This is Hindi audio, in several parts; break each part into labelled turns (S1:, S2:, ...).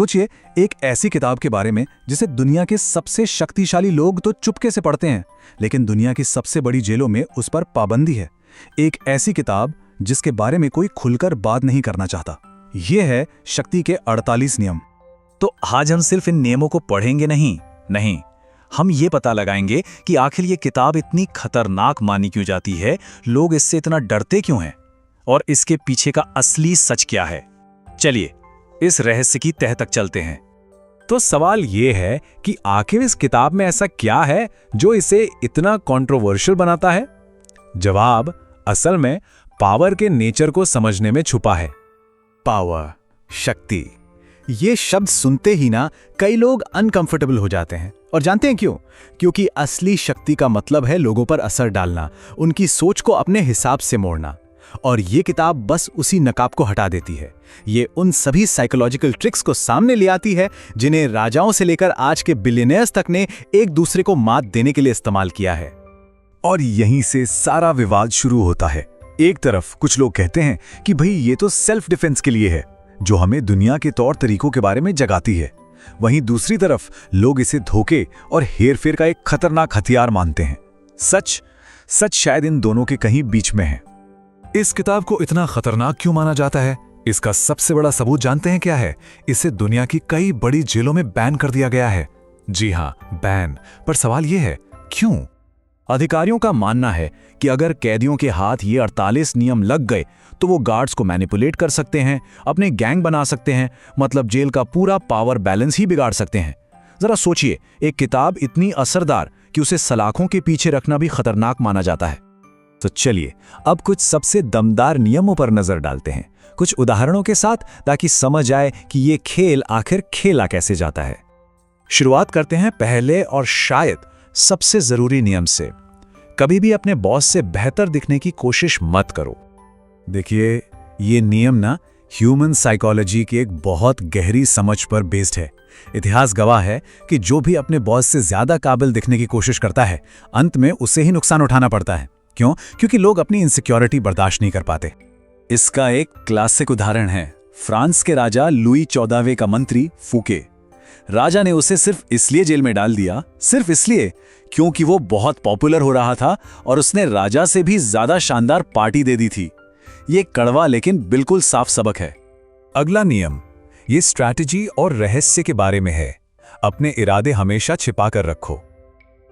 S1: सोचिए, एक ऐसी किताब के बारे में जिसे दुनिया के सबसे शक्तिशाली लोग तो चुपके से पढ़ते हैं, लेकिन दुनिया की सबसे बड़ी जेलों में उस पर पाबंदी है। एक ऐसी किताब जिसके बारे में कोई खुलकर बात नहीं करना चाहता। यह है शक्ति के 48 नियम।
S2: तो आज हम सिर्फ इन नियमों को पढ़ेंगे नहीं, हम ये पता लगाएंगे कि आखिर ये किताब इतनी खतरनाक मानी क्यों जाती है, लोग इससे इतना डरते क्यों हैं, और इसके पीछे का असली सच क्या है। चलिए इस रहस्य की तह तक चलते हैं।
S3: तो सवाल ये है कि आखिर इस किताब में ऐसा क्या है जो इसे इतना कंट्रोवर्शियल बनाता है। जवाब असल में पावर के नेचर को समझने में छुपा है।
S1: पावर, शक्ति, ये शब्द सुनते ही ना कई लोग अनकंफर्टेबल हो जाते हैं। और जानते हैं क्यों? क्योंकि असली शक्ति का मतलब है लोगों पर असर डालना, उनकी सोच को अपने हिसाब से मोड़ना। और ये किताब बस उसी नकाब को हटा देती है। ये उन सभी साइकोलॉजिकल ट्रिक्स को सामने ले आती है जिन्हें राजाओं से लेकर आज के बिलियनियर्स तक ने एक दूसरे को मात देने के लिए इस्तेमाल किया है।
S3: और यहीं से सारा विवाद शुरू होता है। एक तरफ कुछ लोग कहते हैं कि भाई ये तो सेल्फ डिफेंस के लिए है, जो हमें दुनिया के तौर तरीकों के बारे में जगाती है। वहीं दूसरी तरफ लोग इसे धोखे और हेरफेर का एक खतरनाक हथियार मानते हैं। सच शायद इन दोनों के कहीं बीच में है। इस किताब को इतना खतरनाक क्यों माना जाता है? इसका सबसे बड़ा सबूत जानते हैं क्या है? इसे दुनिया की कई बड़ी जेलों में बैन कर दिया गया है। जी हाँ, बैन। पर सवाल यह है, क्यों?
S1: अधिकारियों का मानना है कि अगर कैदियों के हाथ ये 48 नियम लग गए तो वो गार्ड्स को मैनिपुलेट कर सकते हैं, अपने गैंग बना सकते हैं, मतलब जेल का पूरा पावर बैलेंस ही बिगाड़ सकते हैं। जरा सोचिए, एक किताब इतनी असरदार कि उसे सलाखों के पीछे रखना भी खतरनाक माना जाता है।
S3: तो चलिए अब कुछ सबसे दमदार नियमों पर नजर डालते हैं, कुछ उदाहरणों के साथ, ताकि समझ आए कि ये खेल आखिर खेला कैसे जाता है। शुरुआत करते हैं पहले और शायद सबसे जरूरी नियम से। कभी भी अपने बॉस से बेहतर दिखने की कोशिश मत करो। देखिए, ये नियम ना ह्यूमन साइकोलॉजी की एक बहुत गहरी समझ पर बेस्ड है। इतिहास गवाह है कि जो भी अपने बॉस से ज्यादा काबिल दिखने की कोशिश करता है, अंत में उसे ही नुकसान उठाना पड़ता है। क्यों? क्योंकि लोग अपनी इनसिक्योरिटी बर्दाश्त नहीं कर पाते। इसका एक क्लासिक उदाहरण है फ्रांस के राजा लुई 14वें का मंत्री फूके। राजा ने उसे सिर्फ इसलिए जेल में डाल दिया, सिर्फ इसलिए क्योंकि वो बहुत पॉपुलर हो रहा था और उसने राजा से भी ज्यादा शानदार पार्टी दे दी थी। ये कड़वा लेकिन बिल्कुल साफ सबक है।
S4: अगला नियम, ये स्ट्रैटेजी और रहस्य के बारे में है। अपने इरादे हमेशा छिपा कर रखो।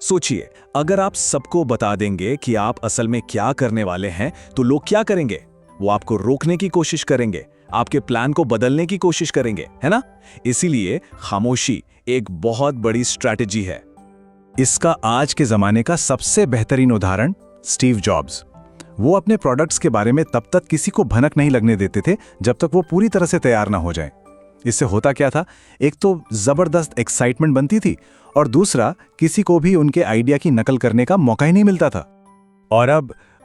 S3: सोचिए, अगर आप सबको बता देंगे कि आप असल में क्या करने वाले हैं, तो लोग क्या करेंगे? वो आपको रोकने की कोशिश करेंगे, आपके प्लान को बदलने की कोशिश करेंगे, है ना? इसीलिए खामोशी एक बहुत बड़ी स्ट्रैटेजी है। इसका आज के जमाने का सबसे बेहतरीन उदाहरण स्टीव जॉब्स। वो अपने प्रोडक्ट्स के बारे में तब तक किसी को भनक नहीं लगने देते थे जब तक वो पूरी तरह से तैयार ना हो जाएं। इससे होता क्या था? एक तो जबरदस्त एक्साइटमेंट बनती थी, और दूसरा किसी को भी उनके आइडिया की नकल करने का मौका ही नहीं मिलता था।
S4: और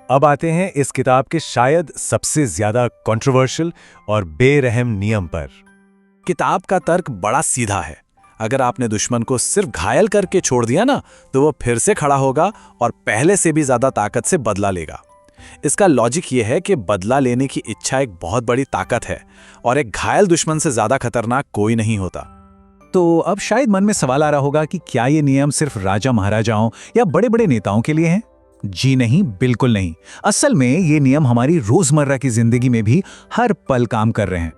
S4: अब आते हैं इस किताब के शायद सबसे ज्यादा कंट्रोवर्शियल और बेरहम नियम पर।
S1: किताब का तर्क बड़ा सीधा है। अगर आपने दुश्मन को सिर्फ घायल करके छोड़ दिया ना, तो वो फिर से खड़ा होगा और पहले से भी ज्यादा ताकत से बदला लेगा। इसका लॉजिक ये है कि बदला लेने की इच्छा एक बहुत बड़ी ताकत है, और एक घायल दुश्मन से ज्यादा खतरनाक कोई नहीं होता।
S3: तो अब शायद मन में सवाल आ रहा होगा कि क्या ये नियम सिर्फ राजा महाराजाओं या बड़े बड़े नेताओं के लिए हैं? जी नहीं, बिल्कुल नहीं। असल में ये नियम हमारी रोजमर्रा की जिंदगी में भी हर पल काम कर रहे हैं।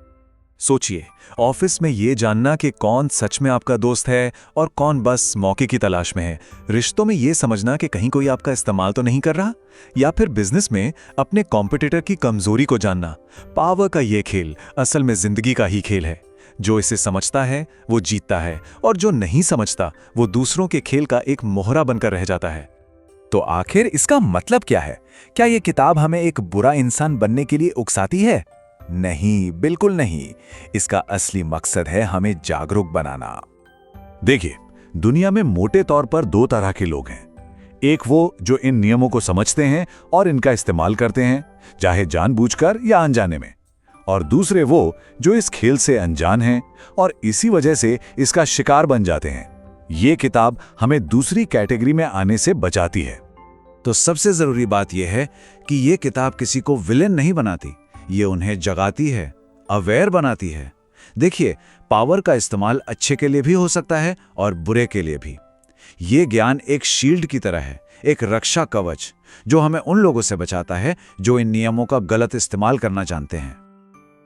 S4: सोचिए, ऑफिस में ये जानना कि कौन सच में आपका दोस्त है और कौन बस मौके की तलाश में है। रिश्तों में ये समझना कि कहीं कोई आपका इस्तेमाल तो नहीं कर रहा। या फिर बिजनेस में अपने कॉम्पिटिटर की कमजोरी को जानना। पावर का ये खेल असल में जिंदगी का ही खेल है। जो इसे समझता है वो जीतता है, और जो नहीं समझता वो दूसरों के खेल का एक मोहरा बनकर रह जाता है।
S3: तो आखिर इसका मतलब क्या है? क्या ये किताब हमें एक बुरा इंसान बनने के लिए उकसाती है? नहीं, बिल्कुल नहीं। इसका असली मकसद है हमें जागरूक बनाना।
S4: देखिए, दुनिया में मोटे तौर पर दो तरह के लोग हैं। एक वो जो इन नियमों को समझते हैं और इनका इस्तेमाल करते हैं, चाहे जानबूझकर या अनजाने में। और दूसरे वो जो इस खेल से अनजान हैं और इसी वजह से इसका शिकार बन जाते हैं। ये किताब हमें दूसरी कैटेगरी में आने से बचाती है।
S1: तो सबसे जरूरी बात यह है कि ये किताब किसी को विलेन नहीं बनाती, ये उन्हें जगाती है, अवेयर बनाती है।
S4: देखिए, पावर का इस्तेमाल अच्छे के लिए भी हो सकता है और बुरे के लिए भी। ये ज्ञान एक शील्ड की तरह है, एक रक्षा कवच, जो हमें उन लोगों से बचाता है जो इन नियमों का गलत इस्तेमाल करना जानते हैं।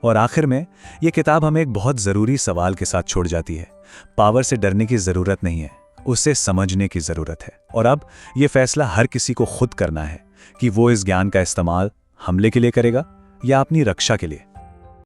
S3: और आखिर में ये किताब हमें एक बहुत ज़रूरी सवाल के साथ छोड़ जाती है। पावर से डरने की ज़रूरत नहीं है, उसे समझने की ज़रूरत है। और अब ये फैसला हर किसी को खुद करना है कि वो इस ज्ञान का इस्तेमाल हमले के लिए करेगा या अपनी रक्षा के लिए।